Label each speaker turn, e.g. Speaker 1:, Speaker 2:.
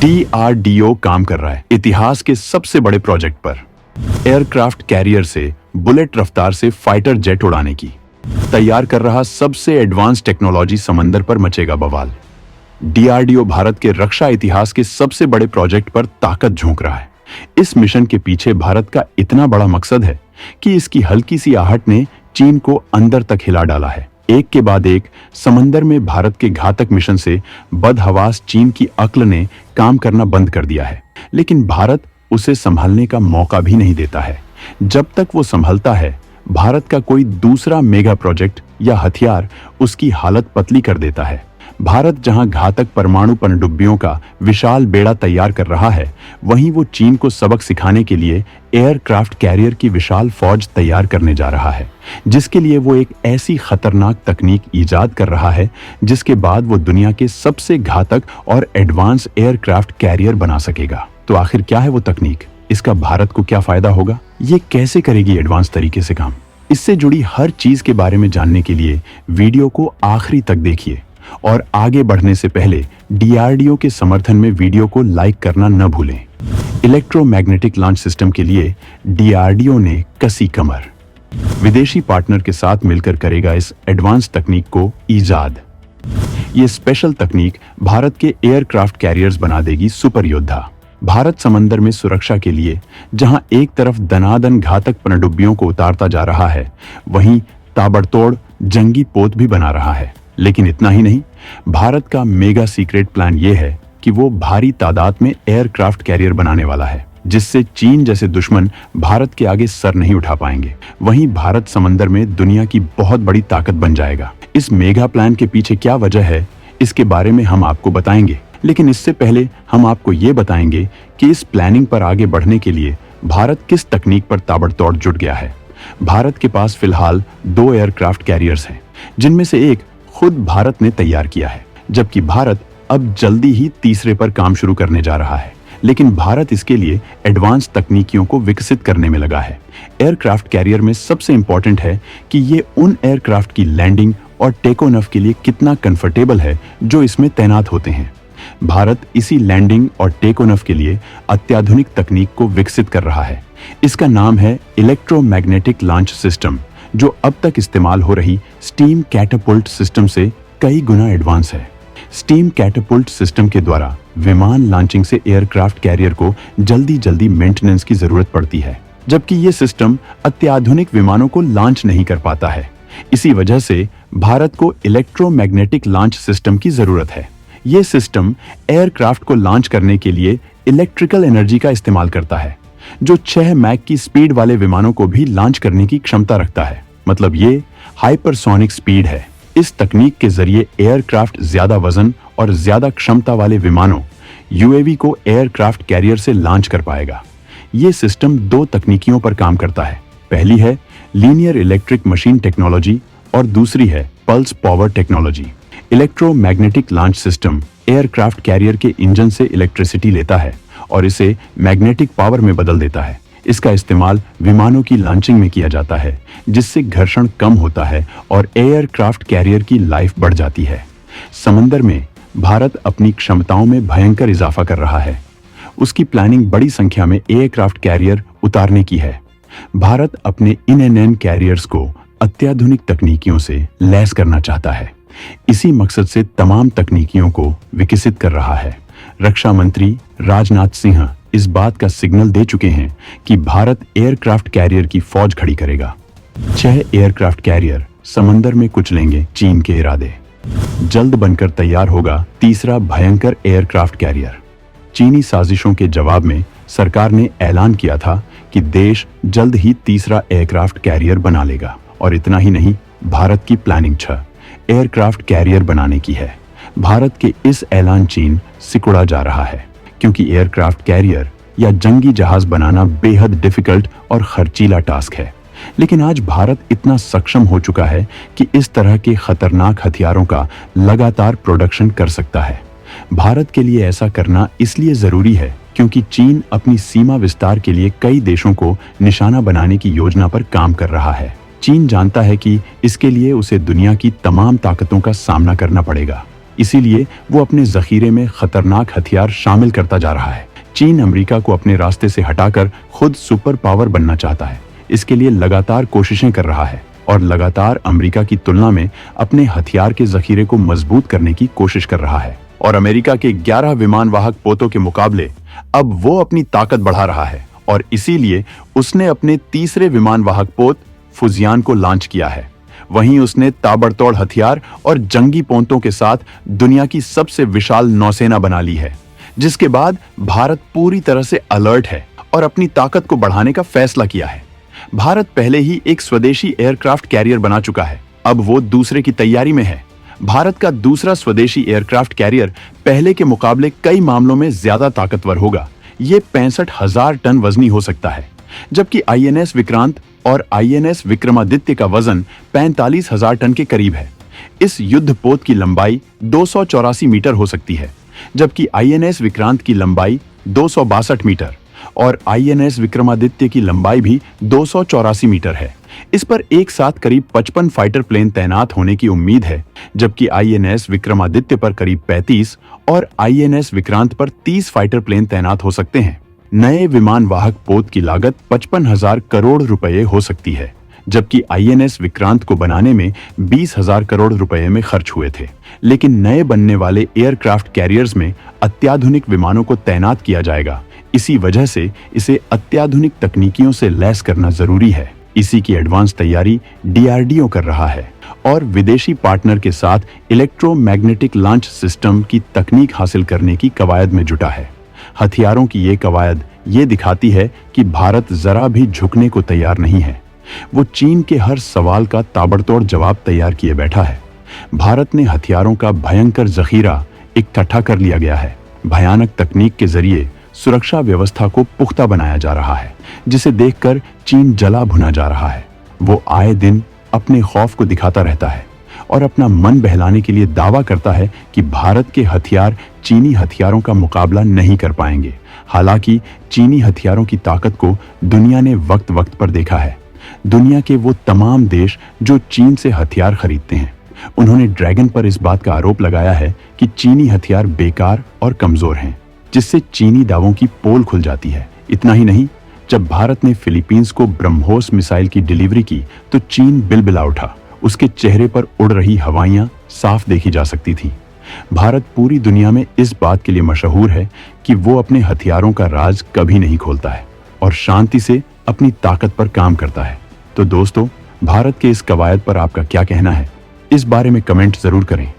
Speaker 1: DRDO काम कर रहा है इतिहास के सबसे बड़े प्रोजेक्ट पर, एयरक्राफ्ट कैरियर से बुलेट रफ्तार से फाइटर जेट उड़ाने की तैयार कर रहा सबसे एडवांस टेक्नोलॉजी। समंदर पर मचेगा बवाल। DRDO भारत के रक्षा इतिहास के सबसे बड़े प्रोजेक्ट पर ताकत झोंक रहा है। इस मिशन के पीछे भारत का इतना बड़ा मकसद है कि इसकी हल्की सी आहट ने चीन को अंदर तक हिला डाला है। एक के बाद एक समंदर में भारत के घातक मिशन से बदहवास चीन की अक्ल ने काम करना बंद कर दिया है, लेकिन भारत उसे संभालने का मौका भी नहीं देता है। जब तक वो संभलता है, भारत का कोई दूसरा मेगा प्रोजेक्ट या हथियार उसकी हालत पतली कर देता है। भारत जहां घातक परमाणु पनडुब्बियों का विशाल बेड़ा तैयार कर रहा है, वहीं वो चीन को सबक सिखाने के लिए एयरक्राफ्ट कैरियर की विशाल फौज तैयार करने जा रहा है, जिसके लिए वो एक ऐसी खतरनाक तकनीक ईजाद कर रहा है जिसके बाद वो दुनिया के सबसे घातक और एडवांस एयरक्राफ्ट कैरियर बना सकेगा। तो आखिर क्या है वो तकनीक? इसका भारत को क्या फायदा होगा? ये कैसे करेगी एडवांस तरीके से काम? इससे जुड़ी हर चीज के बारे में जानने के लिए वीडियो को आखिरी तक देखिए और आगे बढ़ने से पहले DRDO के समर्थन में वीडियो को लाइक करना न भूलें। इलेक्ट्रोमैग्नेटिक लॉन्च सिस्टम के लिए DRDO ने कसी कमर। विदेशी पार्टनर के साथ मिलकर करेगा इस एडवांस तकनीक को ईजाद। ये स्पेशल तकनीक भारत के एयरक्राफ्ट कैरियर्स बना देगी सुपर योद्धा। भारत समंदर में सुरक्षा के लिए जहां एक तरफ दनादन घातक पनडुब्बियों को उतारता जा रहा है, वहीं ताबड़तोड़ जंगी पोत भी बना रहा है। लेकिन इतना ही नहीं, भारत का मेगा सीक्रेट प्लान यह है कि वो भारी तादाद में एयरक्राफ्ट कैरियर बनाने वाला है, जिससे चीन जैसे दुश्मन भारत के आगे सर नहीं उठा पाएंगे। वहीं भारत समंदर में दुनिया की बहुत बड़ी ताकत बन जाएगा। इस मेगा प्लान के पीछे क्या वजह है, इसके बारे में हम आपको बताएंगे, लेकिन इससे पहले हम आपको ये बताएंगे कि इस प्लानिंग पर आगे बढ़ने के लिए भारत किस तकनीक पर ताबड़तोड़ जुट गया है। भारत के पास फिलहाल 2 एयरक्राफ्ट कैरियर्स हैं, जिनमें से एक खुद भारत ने तैयार किया है, जबकि भारत अब जल्दी ही तीसरे पर काम शुरू करने जा रहा है। लेकिन भारत इसके लिए एडवांस तकनीकियों को विकसित करने में लगा है। एयरक्राफ्ट कैरियर में सबसे इंपॉर्टेंट है कि ये उन एयरक्राफ्ट की लैंडिंग और टेक ऑफ के लिए कितना कंफर्टेबल है जो इसमें तैनात होते हैं। भारत इसी लैंडिंग और टेक ऑफ के लिए अत्याधुनिक तकनीक को विकसित कर रहा है। इसका नाम है इलेक्ट्रोमैग्नेटिक लॉन्च सिस्टम, जो अब तक इस्तेमाल हो रही स्टीम कैटापुल्ट सिस्टम से कई गुना एडवांस है। स्टीम कैटापुल्ट सिस्टम के द्वारा विमान लॉन्चिंग से एयरक्राफ्ट कैरियर को जल्दी मेंटेनेंस की जरूरत पड़ती है, जबकि ये सिस्टम अत्याधुनिक विमानों को लॉन्च नहीं कर पाता है। इसी वजह से भारत को इलेक्ट्रोमैग्नेटिक लॉन्च सिस्टम की जरूरत है। ये सिस्टम एयरक्राफ्ट को लॉन्च करने के लिए इलेक्ट्रिकल एनर्जी का इस्तेमाल करता है, जो 6 मैक की स्पीड वाले विमानों को भी लॉन्च करने की क्षमता रखता है। मतलब ये हाइपरसोनिक स्पीड है। इस तकनीक के जरिए एयरक्राफ्ट ज्यादा वजन और ज्यादा क्षमता वाले विमानों UAV को एयरक्राफ्ट कैरियर से लॉन्च कर पाएगा। ये सिस्टम 2 तकनीकियों पर काम करता है। पहली है लीनियर इलेक्ट्रिक मशीन टेक्नोलॉजी और दूसरी है pulse power technology. Electromagnetic launch system aircraft carrier के इंजन से इलेक्ट्रिसिटी लेता है और इसे मैग्नेटिक पावर में बदल देता है। इसका इस्तेमाल विमानों की लॉन्चिंग में किया जाता है, जिससे घर्षण कम होता है और एयरक्राफ्ट कैरियर की लाइफ बढ़ जाती है। समंदर में भारत अपनी क्षमताओं में भयंकर इजाफा कर रहा है। उसकी प्लानिंग बड़ी संख्या में एयरक्राफ्ट कैरियर उतारने की है। भारत अपने इन कैरियर्स को अत्याधुनिक तकनीकियों से लैस करना चाहता है। इसी मकसद से तमाम तकनीकियों को विकसित कर रहा है। रक्षा मंत्री राजनाथ सिंह इस बात का सिग्नल दे चुके हैं कि भारत एयरक्राफ्ट कैरियर की फौज खड़ी करेगा। 6 एयरक्राफ्ट कैरियर समंदर में कुचलेंगे चीन के इरादे। जल्द बनकर तैयार होगा तीसरा भयंकर एयरक्राफ्ट कैरियर। चीनी साजिशों के जवाब में सरकार ने ऐलान किया था कि देश जल्द ही तीसरा एयरक्राफ्ट कैरियर बना लेगा। और इतना ही नहीं, भारत की प्लानिंग 6 एयरक्राफ्ट कैरियर बनाने की है। भारत के इस ऐलान चीन सिकुड़ा जा रहा है, क्योंकि एयरक्राफ्ट कैरियर या जंगी जहाज बनाना बेहद डिफिकल्ट और खर्चीला टास्क है। लेकिन आज भारत इतना सक्षम हो चुका है कि इस तरह के खतरनाक हथियारों का लगातार प्रोडक्शन कर सकता है। भारत के लिए ऐसा करना इसलिए जरूरी है क्योंकि चीन अपनी सीमा विस्तार के लिए कई देशों को निशाना बनाने की योजना पर काम कर रहा है। चीन जानता है कि इसके लिए उसे दुनिया की तमाम ताकतों का सामना करना पड़ेगा। इसीलिए वो अपने जखीरे में खतरनाक हथियार शामिल करता जा रहा है। चीन अमेरिका को अपने रास्ते से हटाकर खुद सुपर पावर बनना चाहता है। इसके लिए लगातार कोशिशें कर रहा है और लगातार अमेरिका की तुलना में अपने हथियार के जखीरे को मजबूत करने की कोशिश कर रहा है। और अमेरिका के 11 विमान वाहक पोतों के मुकाबले अब वो अपनी ताकत बढ़ा रहा है और इसीलिए उसने अपने तीसरे विमान वाहक पोत फुजियान को लॉन्च किया है। वहीं उसने ताबड़तोड़ हथियार और जंगी पोतों के साथ दुनिया की सबसे विशाल नौसेना बना ली है, जिसके बाद भारत पूरी तरह से अलर्ट है और अपनी ताकत को बढ़ाने का फैसला किया है। भारत पहले ही एक स्वदेशी एयरक्राफ्ट कैरियर बना चुका है, अब वो दूसरे की तैयारी में है। भारत का दूसरा स्वदेशी एयरक्राफ्ट कैरियर पहले के मुकाबले कई मामलों में ज्यादा ताकतवर होगा। ये 65,000 टन वजनी हो सकता है, जबकि INS विक्रांत और INS विक्रमादित्य का वजन 45,000 टन के करीब है। इस युद्धपोत की लंबाई 284 मीटर हो सकती है, जबकि INS विक्रांत की लंबाई 262 मीटर और INS विक्रमादित्य की लंबाई भी 284 मीटर है। इस पर एक साथ करीब 55 फाइटर प्लेन तैनात होने की उम्मीद है, जबकि INS विक्रमादित्य पर करीब 35 और INS विक्रांत पर 30 फाइटर प्लेन तैनात हो सकते हैं। नए विमान वाहक पोत की लागत 55,000 करोड़ रुपए हो सकती है, जबकि INS विक्रांत को बनाने में 20,000 करोड़ रुपए में खर्च हुए थे। लेकिन नए बनने वाले एयरक्राफ्ट कैरियर्स में अत्याधुनिक विमानों को तैनात किया जाएगा। इसी वजह से इसे अत्याधुनिक तकनीकियों से लैस करना जरूरी है। इसी की एडवांस तैयारी DRDO कर रहा है और विदेशी पार्टनर के साथ इलेक्ट्रोमैग्नेटिक लॉन्च सिस्टम की तकनीक हासिल करने की कवायद में जुटा है। हथियारों की ये कवायद ये दिखाती है कि भारत जरा भी झुकने को तैयार नहीं है। वो चीन के हर सवाल का ताबड़तोड़ जवाब तैयार किए बैठा है। भारत ने हथियारों का भयंकर जखीरा इकट्ठा कर लिया गया है। भयानक तकनीक के जरिए सुरक्षा व्यवस्था को पुख्ता बनाया जा रहा है, जिसे देखकर चीन जला भुना जा रहा है। वो आए दिन अपने खौफ को दिखाता रहता है और अपना मन बहलाने के लिए दावा करता है कि भारत के हथियार चीनी हथियारों का मुकाबला नहीं कर पाएंगे। हालांकि चीनी हथियारों की ताकत को दुनिया ने वक्त वक्त पर देखा है। दुनिया के वो तमाम देश जो चीन से हथियार खरीदते हैं, उन्होंने ड्रैगन पर इस बात का आरोप लगाया है कि चीनी हथियार बेकार और कमजोर हैं, जिससे चीनी दावों की पोल खुल जाती है। इतना ही नहीं, जब भारत ने फिलीपींस को ब्रह्मोस मिसाइल की डिलीवरी की तो चीन बिलबिला उठा। उसके चेहरे पर उड़ रही हवाइयां साफ देखी जा सकती थीं। भारत पूरी दुनिया में इस बात के लिए मशहूर है कि वो अपने हथियारों का राज कभी नहीं खोलता है और शांति से अपनी ताकत पर काम करता है। तो दोस्तों, भारत के इस कवायद पर आपका क्या कहना है? इस बारे में कमेंट जरूर करें।